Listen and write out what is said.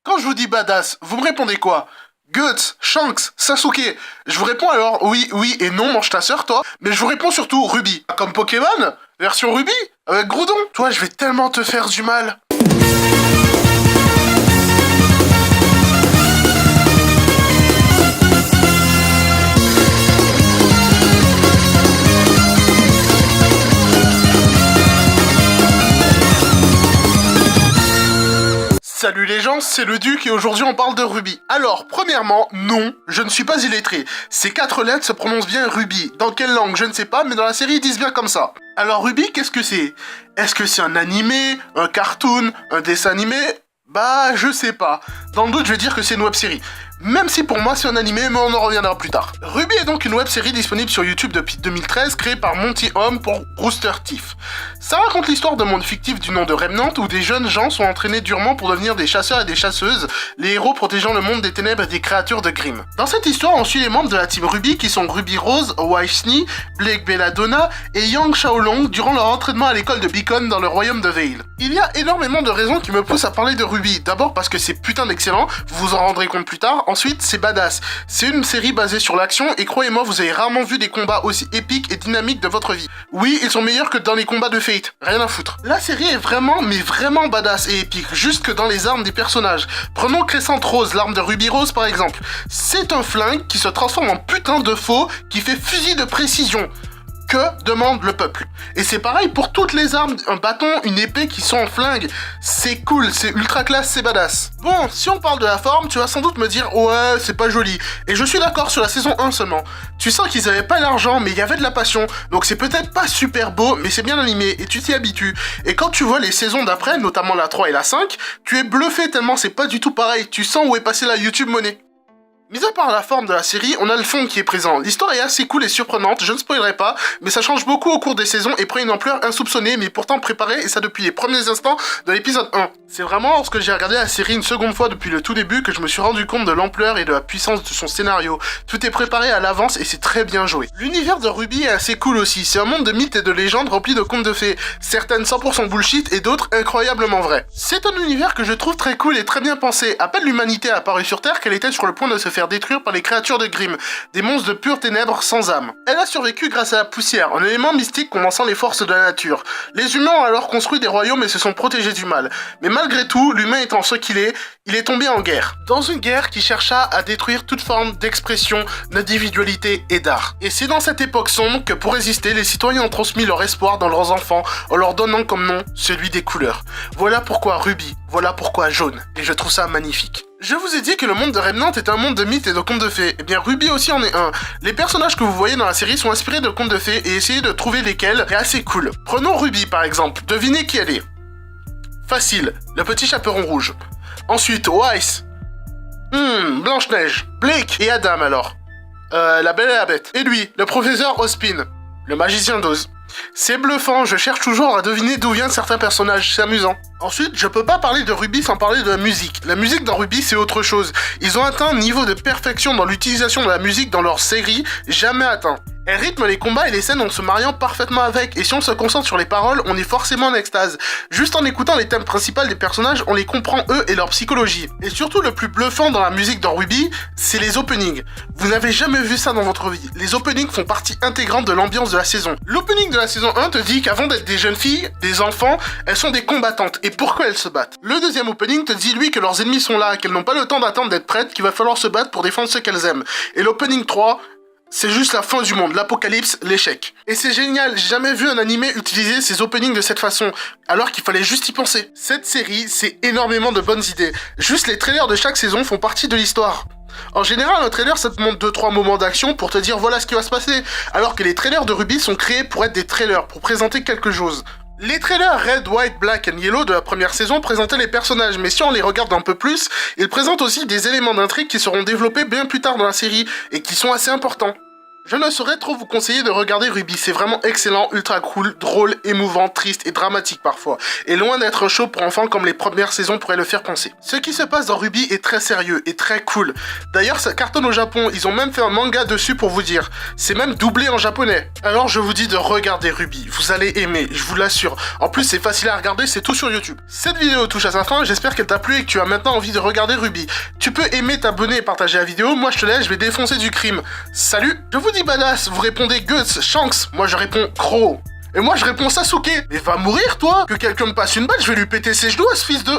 Quand je vous dis badass, vous me répondez quoi? Guts, Shanks, Sasuke. Je vous réponds alors oui, oui et non, mange ta sœur, toi. Mais je vous réponds surtout Ruby. Comme Pokémon, version Ruby, avec Groudon. Toi, je vais tellement te faire du mal. Salut les gens, c'est le Duc et aujourd'hui on parle de Ruby. Alors, premièrement, non, je ne suis pas illettré. Ces 4 lettres se prononcent bien Ruby. Dans quelle langue, je ne sais pas, mais dans la série ils disent bien comme ça. Alors Ruby, qu'est-ce que c'est? Est-ce que c'est un animé, un cartoon, un dessin animé? Bah, je sais pas. Dans le doute, je vais dire que c'est une web-série. Même si pour moi c'est un animé, mais on en reviendra plus tard. Ruby est donc une web-série disponible sur YouTube depuis 2013, créée par Monty Home pour Rooster Teeth. Ça raconte l'histoire d'un monde fictif du nom de Remnant, où des jeunes gens sont entraînés durement pour devenir des chasseurs et des chasseuses, les héros protégeant le monde des ténèbres et des créatures de Grimm. Dans cette histoire, on suit les membres de la team Ruby qui sont Ruby Rose, Whitney, Blake Belladonna et Yang Xiaolong durant leur entraînement à l'école de Beacon dans le royaume de Vale. Il y a énormément de raisons qui me poussent à parler de Ruby. D'abord parce que c'est putain d'excellent, vous vous en rendrez compte plus tard. Ensuite, c'est badass. C'est une série basée sur l'action et croyez-moi, vous avez rarement vu des combats aussi épiques et dynamiques de votre vie. Oui, ils sont meilleurs que dans les combats de Fate. Rien à foutre. La série est vraiment, mais vraiment badass et épique, juste que dans les armes des personnages. Prenons Crescent Rose, l'arme de Ruby Rose par exemple. C'est un flingue qui se transforme en putain de faux qui fait fusil de précision. Que demande le peuple? Et c'est pareil pour toutes les armes, un bâton, une épée qui sont en flingue. C'est cool, c'est ultra classe, c'est badass. Bon, si on parle de la forme, tu vas sans doute me dire « Ouais, c'est pas joli ». Et je suis d'accord sur la saison 1 seulement. Tu sens qu'ils avaient pas l'argent, mais il y avait de la passion. Donc c'est peut-être pas super beau, mais c'est bien animé, et tu t'y habitues. Et quand tu vois les saisons d'après, notamment la 3 et la 5, tu es bluffé tellement c'est pas du tout pareil. Tu sens où est passée la YouTube money. Mis à part la forme de la série, on a le fond qui est présent. L'histoire est assez cool et surprenante, je ne spoilerai pas, mais ça change beaucoup au cours des saisons et prend une ampleur insoupçonnée, mais pourtant préparée, et ça depuis les premiers instants de l'épisode 1. C'est vraiment lorsque j'ai regardé la série une seconde fois depuis le tout début que je me suis rendu compte de l'ampleur et de la puissance de son scénario. Tout est préparé à l'avance et c'est très bien joué. L'univers de Ruby est assez cool aussi, c'est un monde de mythes et de légendes rempli de contes de fées, certaines 100% bullshit et d'autres incroyablement vraies. C'est un univers que je trouve très cool et très bien pensé. À peine l'humanité a apparu sur Terre qu'elle était sur le point de se faire détruire par les créatures de Grimm, des monstres de pures ténèbres sans âme. Elle a survécu grâce à la poussière, un élément mystique condensant les forces de la nature. Les humains ont alors construit des royaumes et se sont protégés du mal. Mais malgré tout, l'humain étant ce qu'il est, il est tombé en guerre. Dans une guerre qui chercha à détruire toute forme d'expression, d'individualité et d'art. Et c'est dans cette époque sombre que pour résister, les citoyens ont transmis leur espoir dans leurs enfants en leur donnant comme nom celui des couleurs. Voilà pourquoi Ruby, voilà pourquoi Jaune. Et je trouve ça magnifique. Je vous ai dit que le monde de Remnant est un monde de mythes et de contes de fées. Eh bien, Ruby aussi en est un. Les personnages que vous voyez dans la série sont inspirés de contes de fées et essayez de trouver lesquels est assez cool. Prenons Ruby par exemple. Devinez qui elle est. Facile, le petit chaperon rouge. Ensuite, Weiss. Blanche-Neige. Blake et Adam alors. La Belle et la Bête. Et lui, le professeur Ospin. Le magicien d'Oz. C'est bluffant, je cherche toujours à deviner d'où viennent certains personnages, c'est amusant. Ensuite, je peux pas parler de Ruby sans parler de la musique. La musique dans Ruby, c'est autre chose. Ils ont atteint un niveau de perfection dans l'utilisation de la musique dans leur série, jamais atteint. Elle rythme les combats et les scènes en se mariant parfaitement avec, et si on se concentre sur les paroles, on est forcément en extase. Juste en écoutant les thèmes principaux des personnages, on les comprend eux et leur psychologie. Et surtout, le plus bluffant dans la musique dans Ruby, c'est les openings. Vous n'avez jamais vu ça dans votre vie. Les openings font partie intégrante de l'ambiance de la saison. L'opening de la saison 1 te dit qu'avant d'être des jeunes filles, des enfants, elles sont des combattantes. Et pourquoi elles se battent? Le deuxième opening te dit lui que leurs ennemis sont là, qu'elles n'ont pas le temps d'attendre d'être prêtes, qu'il va falloir se battre pour défendre ce qu'elles aiment. Et l'opening 3... c'est juste la fin du monde, l'apocalypse, l'échec. Et c'est génial, j'ai jamais vu un animé utiliser ses openings de cette façon, alors qu'il fallait juste y penser. Cette série, c'est énormément de bonnes idées. Juste les trailers de chaque saison font partie de l'histoire. En général, un trailer, ça te montre 2-3 moments d'action pour te dire voilà ce qui va se passer, alors que les trailers de Ruby sont créés pour être des trailers, pour présenter quelque chose. Les trailers Red, White, Black and Yellow de la première saison présentaient les personnages, mais si on les regarde un peu plus, ils présentent aussi des éléments d'intrigue qui seront développés bien plus tard dans la série, et qui sont assez importants. Je ne saurais trop vous conseiller de regarder Ruby, c'est vraiment excellent, ultra cool, drôle, émouvant, triste et dramatique parfois, et loin d'être chaud pour enfants comme les premières saisons pourraient le faire penser. Ce qui se passe dans Ruby est très sérieux et très cool. D'ailleurs, ça cartonne au Japon, ils ont même fait un manga dessus pour vous dire. C'est même doublé en japonais. Alors je vous dis de regarder Ruby, vous allez aimer, je vous l'assure. En plus, c'est facile à regarder, c'est tout sur YouTube. Cette vidéo touche à sa fin, j'espère qu'elle t'a plu et que tu as maintenant envie de regarder Ruby. Tu peux aimer, t'abonner et partager la vidéo, moi je te laisse, je vais défoncer du crime. Salut, je vous dis badass, vous répondez Guts, Shanks, moi je réponds Crow. Et moi je réponds Sasuke. Mais va mourir toi. Que quelqu'un me passe une balle, je vais lui péter ses genoux à ce fils de...